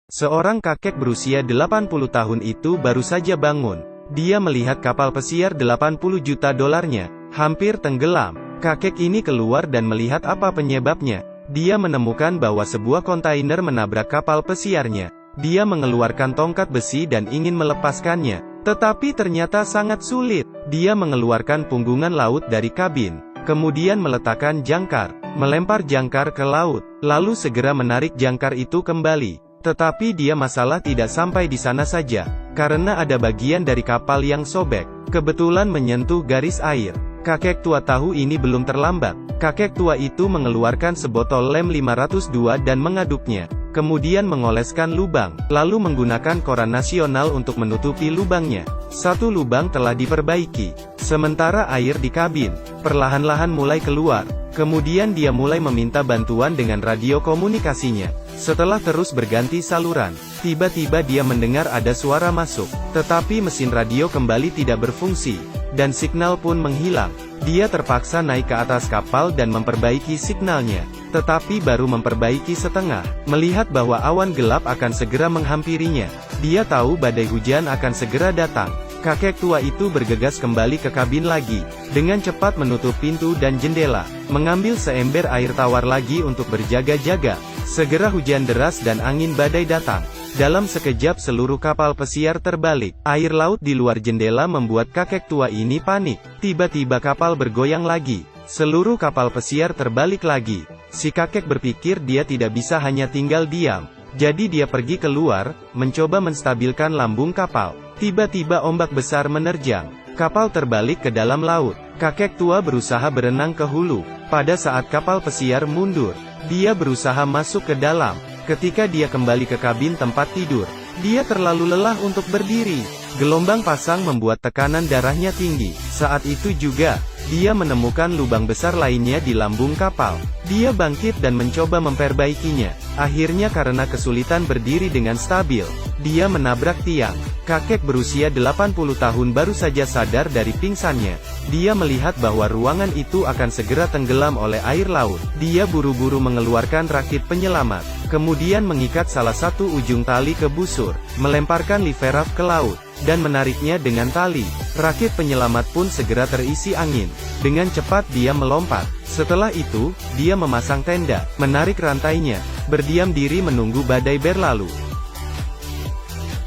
Seorang kakek berusia 80 tahun itu baru saja bangun. Dia melihat kapal pesiar 80 juta dolarnya, hampir tenggelam. Kakek ini keluar dan melihat apa penyebabnya. Dia menemukan bahwa sebuah kontainer menabrak kapal pesiarnya. Dia mengeluarkan tongkat besi dan ingin melepaskannya. Tetapi ternyata sangat sulit. Dia mengeluarkan punggungan laut dari kabin. Kemudian meletakkan jangkar, melempar jangkar ke laut, lalu segera menarik jangkar itu kembali. Tetapi dia masalah tidak sampai di sana saja, karena ada bagian dari kapal yang sobek, kebetulan menyentuh garis air. Kakek tua tahu ini belum terlambat. Kakek tua itu mengeluarkan sebotol lem 502 dan mengaduknya, kemudian mengoleskan lubang, lalu menggunakan koran nasional untuk menutupi lubangnya. Satu lubang telah diperbaiki. Sementara air di kabin perlahan-lahan mulai keluar. Kemudian dia mulai meminta bantuan dengan radio komunikasinya. Setelah terus berganti saluran, tiba-tiba dia mendengar ada suara masuk. Tetapi mesin radio kembali tidak berfungsi, dan signal pun menghilang. Dia terpaksa naik ke atas kapal dan memperbaiki signalnya. Tetapi baru memperbaiki setengah, melihat bahwa awan gelap akan segera menghampirinya. Dia tahu badai hujan akan segera datang. Kakek tua itu bergegas kembali ke kabin lagi, dengan cepat menutup pintu dan jendela, mengambil seember air tawar lagi untuk berjaga-jaga. Segera hujan deras dan angin badai datang. Dalam sekejap seluruh kapal pesiar terbalik. Air laut di luar jendela membuat kakek tua ini panik. Tiba-tiba kapal bergoyang lagi. Seluruh kapal pesiar terbalik lagi. Si kakek berpikir dia tidak bisa hanya tinggal diam. Jadi dia pergi keluar, mencoba menstabilkan lambung kapal. Tiba-tiba ombak besar menerjang. Kapal terbalik ke dalam laut. Kakek tua berusaha berenang ke hulu. Pada saat kapal pesiar mundur, dia berusaha masuk ke dalam. Ketika dia kembali ke kabin tempat tidur, dia terlalu lelah untuk berdiri. Gelombang pasang membuat tekanan darahnya tinggi. Saat itu juga, dia menemukan lubang besar lainnya di lambung kapal. Dia bangkit dan mencoba memperbaikinya. Akhirnya karena kesulitan berdiri dengan stabil, dia menabrak tiang. Kakek berusia 80 tahun baru saja sadar dari pingsannya. Dia melihat bahwa ruangan itu akan segera tenggelam oleh air laut. Dia buru-buru mengeluarkan rakit penyelamat, kemudian mengikat salah satu ujung tali ke busur, melemparkan liveraf ke laut, dan menariknya dengan tali. Rakit penyelamat pun segera terisi angin. Dengan cepat dia melompat. Setelah itu, dia memasang tenda, menarik rantainya, berdiam diri menunggu badai berlalu.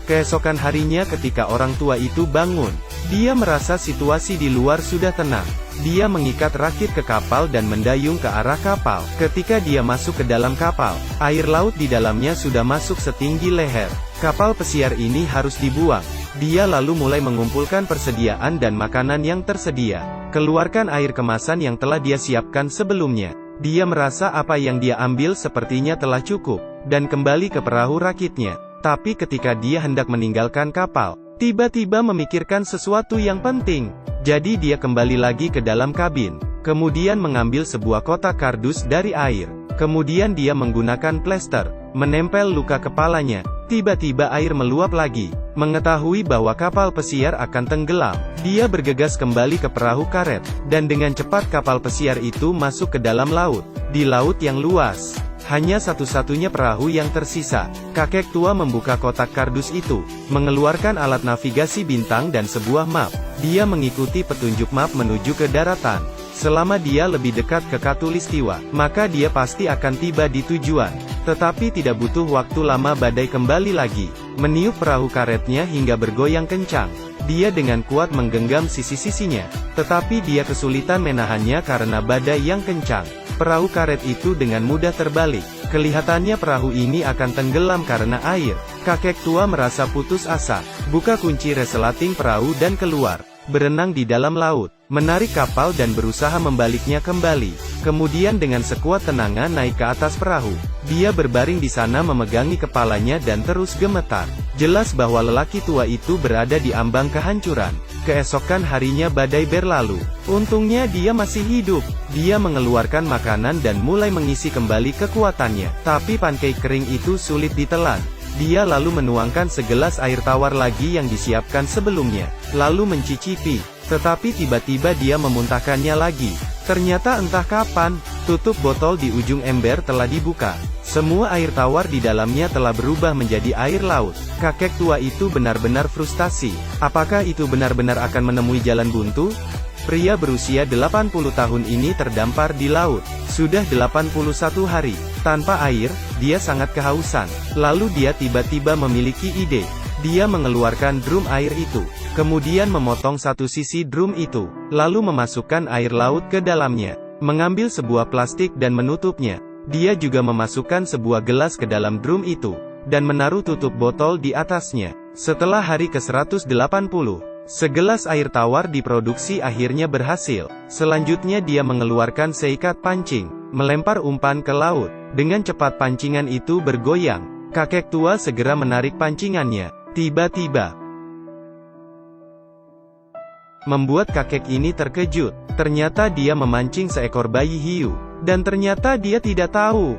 Keesokan harinya ketika orang tua itu bangun, dia merasa situasi di luar sudah tenang. Dia mengikat rakit ke kapal dan mendayung ke arah kapal. Ketika dia masuk ke dalam kapal, air laut di dalamnya sudah masuk setinggi leher. Kapal pesiar ini harus dibuang. Dia lalu mulai mengumpulkan persediaan dan makanan yang tersedia. Keluarkan air kemasan yang telah dia siapkan sebelumnya. Dia merasa apa yang dia ambil sepertinya telah cukup, dan kembali ke perahu rakitnya. Tapi ketika dia hendak meninggalkan kapal, tiba-tiba memikirkan sesuatu yang penting. Jadi dia kembali lagi ke dalam kabin, kemudian mengambil sebuah kotak kardus dari air. Kemudian dia menggunakan plester, menempel luka kepalanya. Tiba-tiba air meluap lagi. Mengetahui bahwa kapal pesiar akan tenggelam, dia bergegas kembali ke perahu karet, dan dengan cepat kapal pesiar itu masuk ke dalam laut. Di laut yang luas, hanya satu-satunya perahu yang tersisa. Kakek tua membuka kotak kardus itu, mengeluarkan alat navigasi bintang dan sebuah map. Dia mengikuti petunjuk map menuju ke daratan. Selama dia lebih dekat ke Khatulistiwa, maka dia pasti akan tiba di tujuan. Tetapi tidak butuh waktu lama badai kembali lagi, meniup perahu karetnya hingga bergoyang kencang. Dia dengan kuat menggenggam sisi-sisinya, tetapi dia kesulitan menahannya karena badai yang kencang. Perahu karet itu dengan mudah terbalik. Kelihatannya perahu ini akan tenggelam karena air. Kakek tua merasa putus asa, buka kunci resleting perahu dan keluar, berenang di dalam laut, menarik kapal dan berusaha membaliknya kembali. Kemudian dengan sekuat tenaga naik ke atas perahu. Dia berbaring di sana memegangi kepalanya dan terus gemetar. Jelas bahwa lelaki tua itu berada di ambang kehancuran. Keesokan harinya badai berlalu. Untungnya dia masih hidup. Dia mengeluarkan makanan dan mulai mengisi kembali kekuatannya. Tapi pancake kering itu sulit ditelan. Dia lalu menuangkan segelas air tawar lagi yang disiapkan sebelumnya, lalu mencicipi. Tetapi tiba-tiba dia memuntahkannya lagi. Ternyata entah kapan, tutup botol di ujung ember telah dibuka. Semua air tawar di dalamnya telah berubah menjadi air laut. Kakek tua itu benar-benar frustasi. Apakah itu benar-benar akan menemui jalan buntu? Pria berusia 80 tahun ini terdampar di laut. Sudah 81 hari. Tanpa air, dia sangat kehausan. Lalu dia tiba-tiba memiliki ide. Dia mengeluarkan drum air itu. Kemudian memotong satu sisi drum itu. Lalu memasukkan air laut ke dalamnya. Mengambil sebuah plastik dan menutupnya. Dia juga memasukkan sebuah gelas ke dalam drum itu. Dan menaruh tutup botol di atasnya. Setelah hari ke-180, segelas air tawar diproduksi akhirnya berhasil. Selanjutnya dia mengeluarkan seikat pancing. Melempar umpan ke laut. Dengan cepat pancingan itu bergoyang. Kakek tua segera menarik pancingannya. Tiba-tiba, membuat kakek ini terkejut. Ternyata dia memancing seekor bayi hiu. Dan ternyata dia tidak tahu.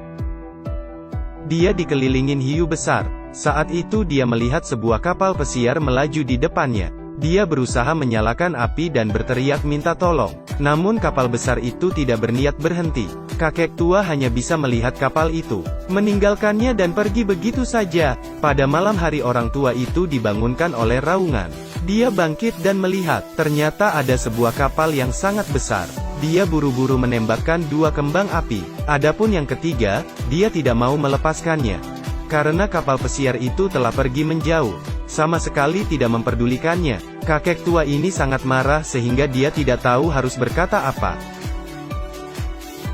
Dia dikelilingin hiu besar. Saat itu dia melihat sebuah kapal pesiar melaju di depannya. Dia berusaha menyalakan api dan berteriak minta tolong. Namun kapal besar itu tidak berniat berhenti. Kakek tua hanya bisa melihat kapal itu, meninggalkannya dan pergi begitu saja. Pada malam hari orang tua itu dibangunkan oleh raungan. Dia bangkit dan melihat, ternyata ada sebuah kapal yang sangat besar. Dia buru-buru menembakkan 2 kembang api. Adapun yang ketiga, dia tidak mau melepaskannya. Karena kapal pesiar itu telah pergi menjauh. Sama sekali tidak memperdulikannya. Kakek tua ini sangat marah sehingga dia tidak tahu harus berkata apa.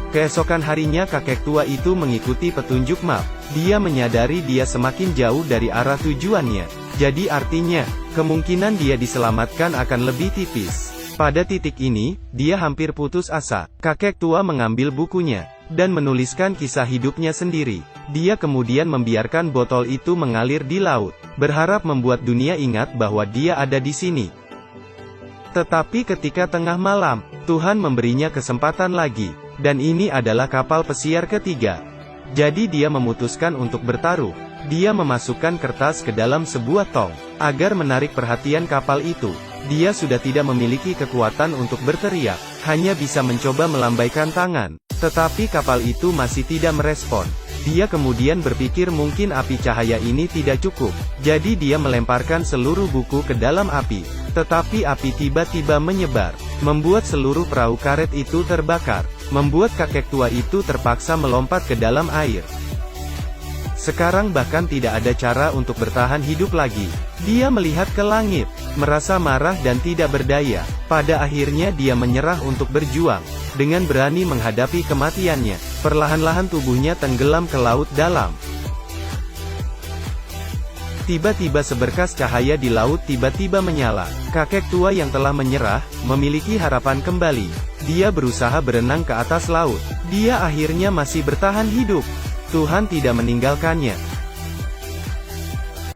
Keesokan harinya kakek tua itu mengikuti petunjuk map. Dia menyadari dia semakin jauh dari arah tujuannya. Jadi artinya, kemungkinan dia diselamatkan akan lebih tipis. Pada titik ini, dia hampir putus asa. Kakek tua mengambil bukunya, dan menuliskan kisah hidupnya sendiri. Dia kemudian membiarkan botol itu mengalir di laut, berharap membuat dunia ingat bahwa dia ada di sini. Tetapi ketika tengah malam, Tuhan memberinya kesempatan lagi, dan ini adalah kapal pesiar ketiga. Jadi dia memutuskan untuk bertaruh. Dia memasukkan kertas ke dalam sebuah tong, agar menarik perhatian kapal itu. Dia sudah tidak memiliki kekuatan untuk berteriak, hanya bisa mencoba melambaikan tangan. Tetapi kapal itu masih tidak merespon. Dia kemudian berpikir mungkin api cahaya ini tidak cukup. Jadi dia melemparkan seluruh buku ke dalam api. Tetapi api tiba-tiba menyebar, membuat seluruh perahu karet itu terbakar. Membuat kakek tua itu terpaksa melompat ke dalam air. Sekarang bahkan tidak ada cara untuk bertahan hidup lagi. Dia melihat ke langit, merasa marah dan tidak berdaya. Pada akhirnya dia menyerah untuk berjuang. Dengan berani menghadapi kematiannya, perlahan-lahan tubuhnya tenggelam ke laut dalam. Tiba-tiba seberkas cahaya di laut tiba-tiba menyala. Kakek tua yang telah menyerah, memiliki harapan kembali. Dia berusaha berenang ke atas laut. Dia akhirnya masih bertahan hidup. Tuhan tidak meninggalkannya.